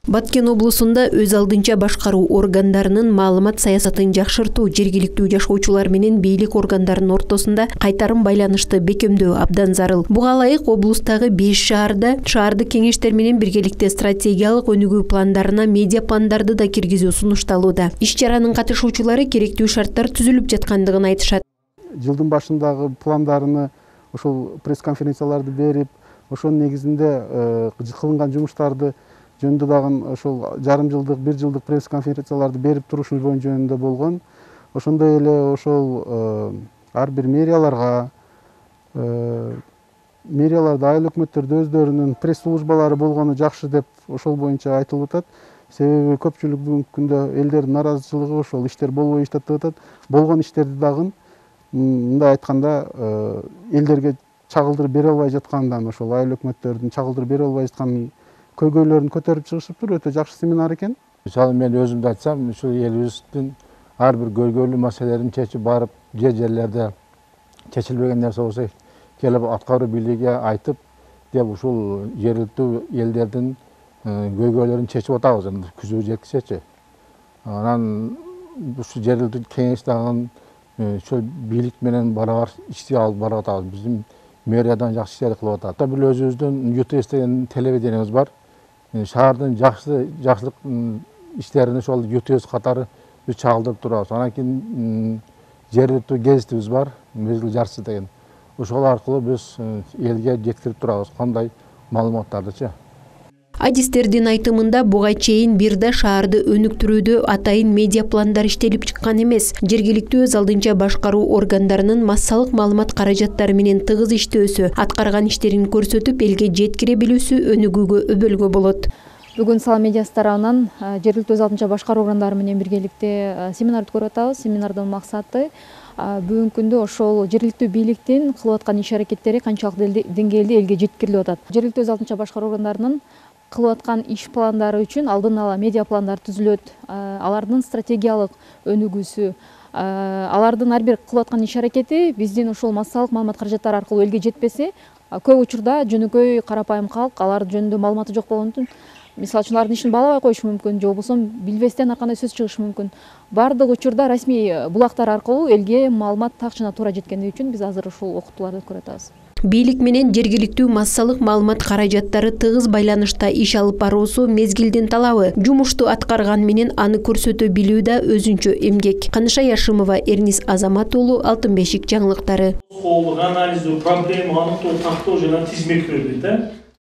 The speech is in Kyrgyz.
Баткен облусунда өз алдынча башкаруу органдарынын маалымат саясатын жакшыртуу, жергиликтүү жашоочулар менен бийлик органдарынын ортосунда кайтарым байланышты бекемдөө абдан зарыл. Буга ылайык облустагы 5 шаарда шаардык кеңештер менен биргеликте стратегиялык өнүгүү пландарына медиа пландарды да киргизүү сунушталууда. Иш чаранын катышуучулары керектүү шарттар түзүлүп жаткандыгын айтышат. Жылдын башындагы пландарыны ошол пресс-конференцияларды берип, ошонун негизинде кылынган жумуштарды жөнүндө дагы ошол жарым жылдык, 1 жылдык пресс-конференцияларды берип турушубуз боюнча жөнүндө болгон. Ошондой эле ошол ар бир мэрияларга, мэрияларда айыл өкмөттөрдө өздөрүнүн пресс-службалары болгону жакшы деп ошол боюнча айтылып атат. Себеби көпчүлүк бүгүнкү күндө элдердин наразычылыгы ошол иштер болбой иштеп атат. Болгон иштерди дагы мындай айтканда элдерге чагылдырып бере албай жаткандан, ошол айыл өкмөттөрдүн чагылдырып бере албай жаткан көйгөйлөрүн көтөрүп чыгышыптыр. Өтө жакшы семинар экен. Мисалы мен өзүмдү айтсам, ушул элибиздин ар бир көйгөйлүү маселелерин чечип барып, жерлерде чечилбеген нерсе болсо келип аткаруу бийлиги айтып деп ушул жергиликтүү элдердин көйгөйлөрүн чечип атабыз, күзүү жеткичечи. Анан ушул жергиликтүү кеңеш дагы ошол бийлик менен барабар иштей алып барып атабыз. Биздин мэриядан жакшы иштер кылып атат. Ата бир өзүбүздүн ЮТС деген телевидениябыз бар. Шаардын жакшылык иштерин ошол ЮТС катары биз чагылдырып турабыз. Анан кийин жергиликтүү гезитибиз бар, Мезгил жарчысы деген. Ошол аркылуу биз элге жеткирип турабыз кандай маалыматтардычы. Адистердин айтымында буга чейин бир да шаарды өнүктүрүүдө атайын медиа пландар иштелип чыккан эмес. Жергиликтүү өз алдынча башкаруу органдарынын массалык маалымат каражаттары менен тыгыз иштөөсү, аткарган иштерин көрсөтүп элге жеткире билүүсү өнүгүүгө өбөлгө болот. Бүгүн Сала медиасы тарабынан жергиликтүү өз алдынча башкаруу органдары менен биргеликте семинар өткөрүп атабыз. Семинардын максаты бүгүнкү күндө ошол жергиликтүү бийликтин кылып аткан иш аракеттери канчалык деңгээлде элге жеткирилип атат. Жергиликтүү өз алдынча башкаруу органдарынын кылып аткан иш пландары үчүн алдын ала медиа пландар түзүлөт. Алардын стратегиялык өнүгүүсү, алардын ар бир кылып аткан иш аракети биздин ошол массалык маалымат каражаттары аркылуу элге жетпесе, көп учурда жөнөкөй карапайым калк алар жөнүндө маалыматы жок болгондуктан, мисалы үчүн алардын ишин баалабай коюшу мүмкүн, же болбосо билбестен ар кандай сөз чыгышы мүмкүн. Бардык учурда расмий булактар аркылуу элге маалымат так жана туура жеткендиги үчүн биз азыр ушул окутууларды өткөрүп атабыз. Бийлик менен жергиликтүү массалык маалымат каражаттары тыгыз байланышта иш алып баруусу мезгилдин талабы. Жумушту аткарган менен аны көрсөтө билүү да өзүнчө эмгек. Каныша Яшымова, Эрнис Азамат уулу, Алтын бешик жаңылыктары. Анализу, проблема аныктоо, тактоо жана тизмектерди.